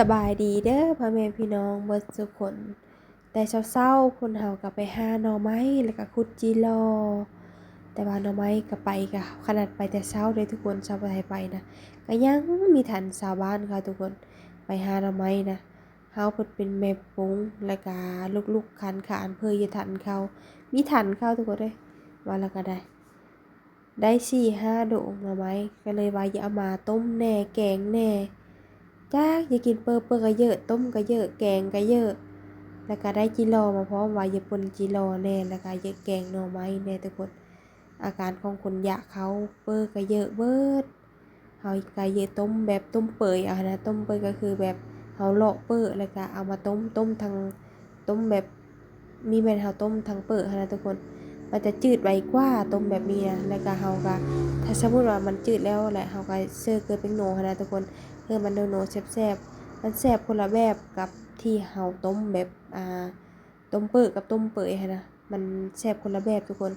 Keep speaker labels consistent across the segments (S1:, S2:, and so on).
S1: สบายดีเด้อพ่อแม่พี่น้องเบิดทุกคนแต่เช้าๆคนเฮาก็ไปหาหน่อไม้แล้วก็ขุดจิรอแต่ว่าหน่อไม้ก็ไปก็ขนาดไปแต่เช้าเลยทุกคนชาวไทยไปนะก็ยังมีทันชาวบ้านเขาทุกคนไปหาหน่อไม้นะเฮาเพิ่นเป็นแม่ปุ้งแล้วก็ลูกๆขานเพื่อจะทันเขามีทันเขาทุกคนเด้ยว่าแล้วก็ได้4-5 โดงหน่อไม้ก็เลยว่าอย่าเอามาต้มแหน่แกงแหน่จ้าอย่ากินเปอก็เยอะต้มก็เยอะแกงก็เยอะแล้วก็ได้จิรอมาพร้อมว่าอย่าป่นจิรอแน่แล้วก็อย่าแกงหน่อไม้แน่ทุกคนอาการของคนยะเขาเปอก็เยอะเบิดเฮาก็เยอะต้มแบบต้มเปื่อยเอานะต้มเปื่อยก็คือแบบเฮาเลาะเปื่อยแล้วก็เอามาต้มทางต้มแบบมีแม่นเฮาต้มทางเปื่อยนะทุกคนมันจะจืดไวกว่าต้มแบบนี้นะแล้วก็เฮาก็ถ้าสมมุติว่ามันจืดแล้วแหละเฮาก็เสิร์ฟเกลือเป็นโหนนะทุกคนเพื่อมันโนแซ่บๆมันแซ่บคนละแบบกับที่เฮาต้มแบบต้มเปื่อยกับต้มเปื่อยนะมันแซ่บคนละแบบทุกคน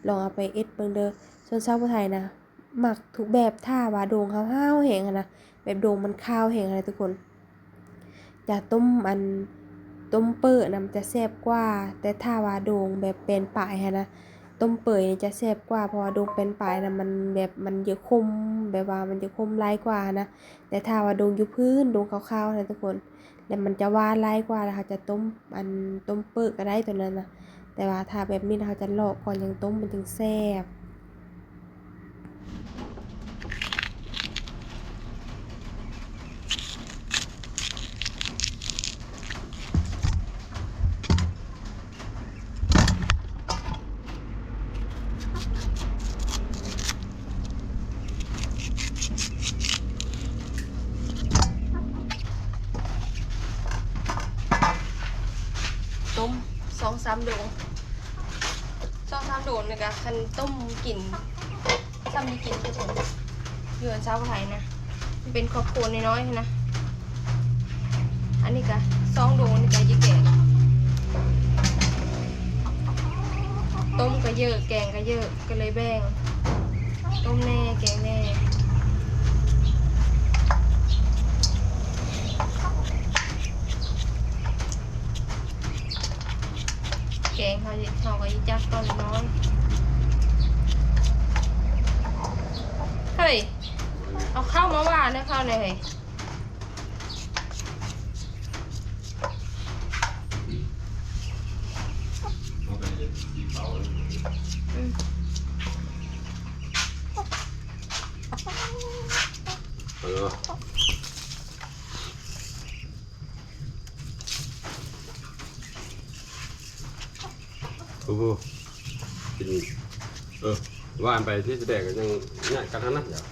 S1: ลองเอาไปเอ็ดเบิ่งเด้อส่วนชาวผู้ไทยนะมักทุกแบบถ้าว่าโด่งห้าวๆแห้งนะแบบโด่งมันคาวแห้งนะทุกคนจะต้มเปื่อยนะมันจะแซ่บกว่าแต่ถ้าว่าโด่งแบบเป็นปลายนะต้มเปื่อยนี่จะแซ่บกว่าเพราะว่าโด่งเป็นปลายนะมันแบบมันจะคมแบบว่ามันจะคมหลายกว่านะแต่ถ้าว่าโด่งอยู่พื้นโด่งขาวๆนะทุกคนแล้วมันจะหวานหลายกว่าแล้วเขาจะต้มเปื่อยก็ได้ตัวนั้นนะแต่ว่าถ้าแบบนี้เขาจะลอกก่อนยังต้มมันถึงแซ่บต้ม2-3 โดง2-3 โดงนี่ก็คันต้มกินซ้ำมีกินทุกคนอยู่อันเช้าไทยนะมันเป็นครอบครัวน้อยๆนะอันนี้ก็2 โดงนี่ก็จะแกงต้มก็เยอะแกงก็เยอะก็เลยแบ่งต้มแน่แกงแน่แกงเขาก็ยิ่จับตอนน้อยเฮ้ยเอาข้าวมาว่านะข้าวหน่อย
S2: โอ้โหกินว่านไปที่แสดงก็ยังเนี่ยกันทั้งนั้นเดี๋ยว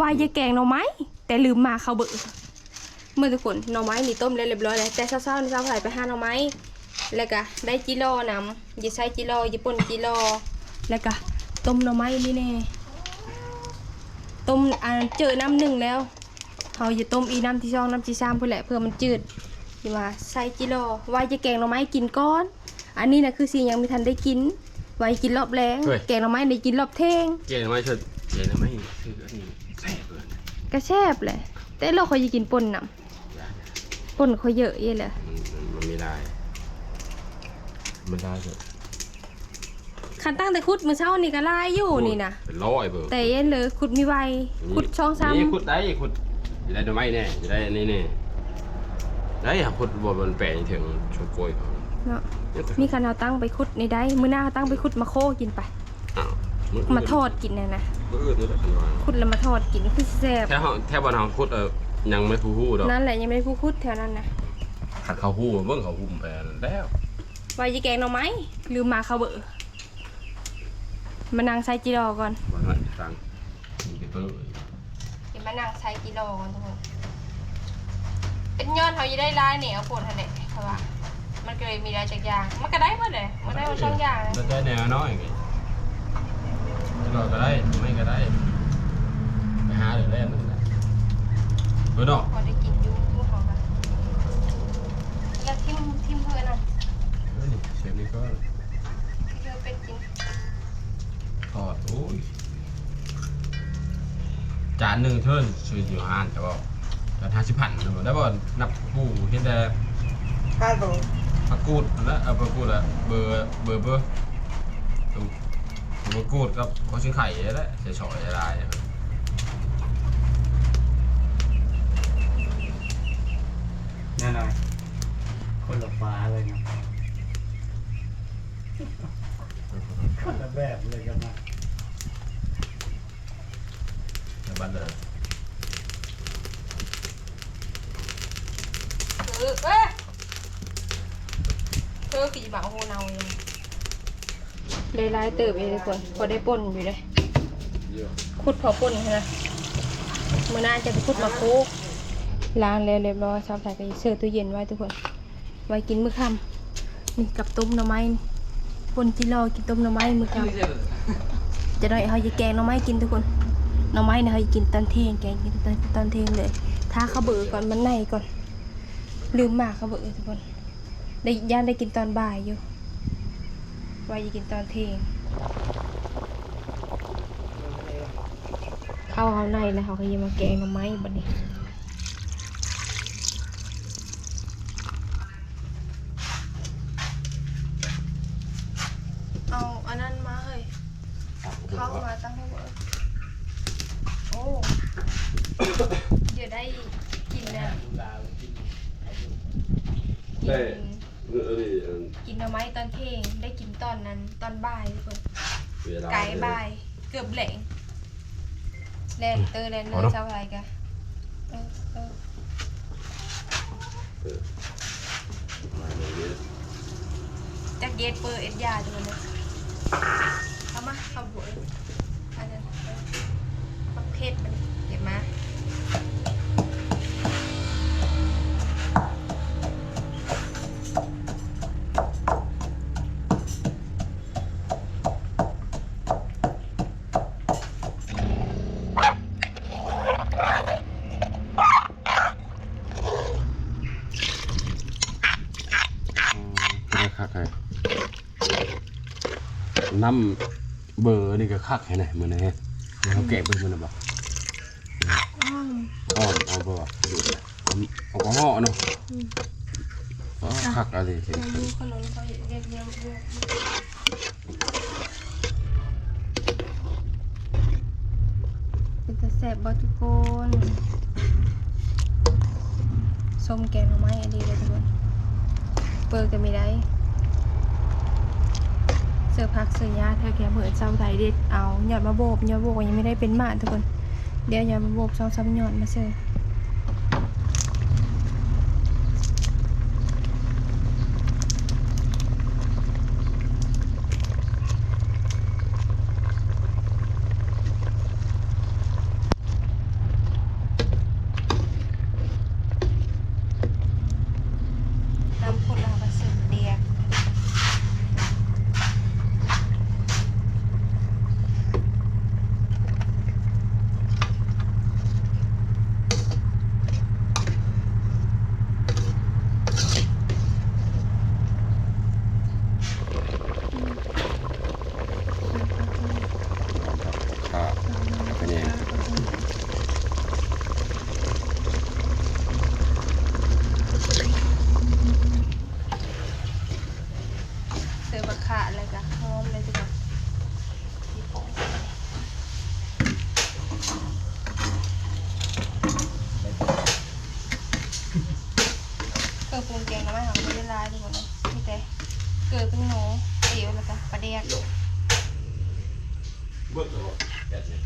S1: วายยแกงหน่อไม้แต่ลืมมาเขาเบอเมื่อทุกคนหน่อไม้นี่ต้มแล้วเรียบร้อยแล้วแต่เช้าๆนี่เช้าไผ่ไปหาหน่อไม้แล้วก็ได้จิรอนำอย่าใช้จิรออย่าป่นจิรอแล้วก็ต้มหน่อไม้นี่แน่ต้มเจอน้ำ1แล้วเขาจะต้มอีน้ำที่2น้ำที่3เพื่อแหละเพื่อมันจืดที่ว่าใส่จิรอวายจะแกงหน่อไม้กินก้อนอันนี้นะคือสิ่งยังไม่ทันได้กินไว้กินรอบแรงแกงหน่อไม้ได้กินรอบเที่ยง
S2: เกณฑ์ไม่ใช่เกณฑ์ไม่คืออันนี้แซ่บเลย
S1: กระแซบเลยแต่เราคอยจะกินป่นน่ะป่นเขาเยอะเยอะเลย
S2: มันไม่ได้เลย
S1: คันตั้งแต่ขุดเมื่อเช้านี่ก็ลายอยู่นี่นะ
S2: เป็นร้อยเบอร์
S1: แต่ยันเลยขุดมีไวขุด2-3
S2: นี่ขุดได้ดอกไม้แน่จะได้อันนี้แน่ได้หาขุดบนแปะถึงชมโกยเขา
S1: เนาะมีคันเอาตั้งไปขุดในได้มื้อหน้าตั้งไปขุดมาโคกินไปมาทอดกินนะขุดแล้วมาทอดกินคือแซ่บ
S2: แค่บ้านเราขุดยังไม่ผู้ดอก
S1: นั่นแหละยังไม่ได้ผู้ขุดแถวนั้นนะ
S2: ขัดเขาหู้เบิ่งเขาหู้แปลแล้ว
S1: ไว้จะแกงหน่อไม้ลืมมาเขาเบอ มานั่งใส่จิโร่ก่อน
S2: บ่หน่อยตังนี่ก็ตัว
S1: เดี๋ยวมานั่งใส่จิโร่ก่อนทุกคนเป็นยอดเขาจะได้ร้ายเหนียวปวดทะเลเพราะว่ามันก็เลยมีรายจากอย่างมันก็ได้หมดเลยมันได้หมดช่องอย่างเลย
S2: มันได้แนวน้อยไงจะรอก็ได้ไม่ก็ได้ไปหาเดี๋ยวแรกนั่นแหละเพื่อนออก
S1: พอได้กินอยูของกันแล้วทิมเพื่อนอ่ะ
S2: นี่เชฟนี่ก็
S1: เพื่อนเป็นกิน
S2: ทอดโอ้ยจานหนึ่งเท่านั้นช่วยอยู่ห้านแต่ว่าจาน50,000นะได้บ่นับผู้เห็นแต่
S3: ข้าวโต
S2: ผักกูดแล้วผักกูดอะเบอร์ถูกผักกูดกับข้าวชิ้นไข่แล้วใส่ฉ่อยลาย
S3: แน่นอนคนละฟ้าเลยนะคนละแบบเลยกันนะ
S2: ในบ้านเลย
S1: เธอขี่บ่าวโฮเนาเลยลายเติบเลยทุกคนพอได้ป่นอยู่เลยขุดพอป่นใช่ไหมมื่อหน้าจะไปขุดมาโคกล้างแล้วเรียบร้อยชอบใส่ไปเสิร์ฟตู้เย็นไว้ทุกคนไว้กินมื้อค่ำนี่กับต้มหน่อไม้ป่นจิโร่กินต้มหน่อไม้มื้อค่ำจะได้เขาจะแกงหน่อไม้กินทุกคนหน่อไม้เนี่ยเขาจะกินตอนเที่ยงแกงกินตอนเที่ยงเลยถ้าเขาเบื่อก่อนมันในก่อนลืมมากเขาเบื่อทุกคนได้ย่านได้กินตอนบ่ายอยู่ไว้จะกินตอนเที่ยงเข้าเขาในแล้วเขาก็ยังมาแกงหน่อไม้บัดนี้เอาอันนั้นมาเฮ้ยเข้ามาตั้งให้เบิร์โอ้เดี๋ยวได้กินแล้วกินหน่อไม้ตอนเที่ยงได้กินตอนนั้นตอนบ่ายทุกคนไก่บ่ายเกือบแหลงแลนเตอร์แลนเนอร์เจ้าอะไรกันจากเย็ดเปอร์เอ็ดยาทุกคนเลยเอามาเอาบวยอันนั้นประเภทมันเก็บมา
S2: คักเลยน้ำเบอร์นี่ก็คักให้ไหนมือไหนเขาแกะเบอร์มันนะบ่เอาเบอร์ดูเอาก็ห่อเนาะคักอะไรเห็น
S1: ดูขนมเขาเรียกเป็นตะแสบบอทุกคนส้มแกงหน่อไม้อันนี้เลยทุกคนเปิดกันไม่ได้เสื้อพักเสื้อยาเธอแกเผื่อเจ้าไทยเด็ดเอาหยอดมาโบกยังไม่ได้เป็นหมาทุกคนเดี๋ยวหยอดมาโบก2-3หยอดมาเสื้อน้ำผลมาเสื้อเดียก
S2: เป็นยัง
S1: เสื้อบักขาอะไรกันหอมเลยทุกคนเครื่องปรุงแกงน้ำมันหอมไม่ได้ลายทุกคนเลยมีแต่เกลือเป็นหนูเอวแล้วก็ปลาแดก
S2: เบิกตัวแกะเนี่ย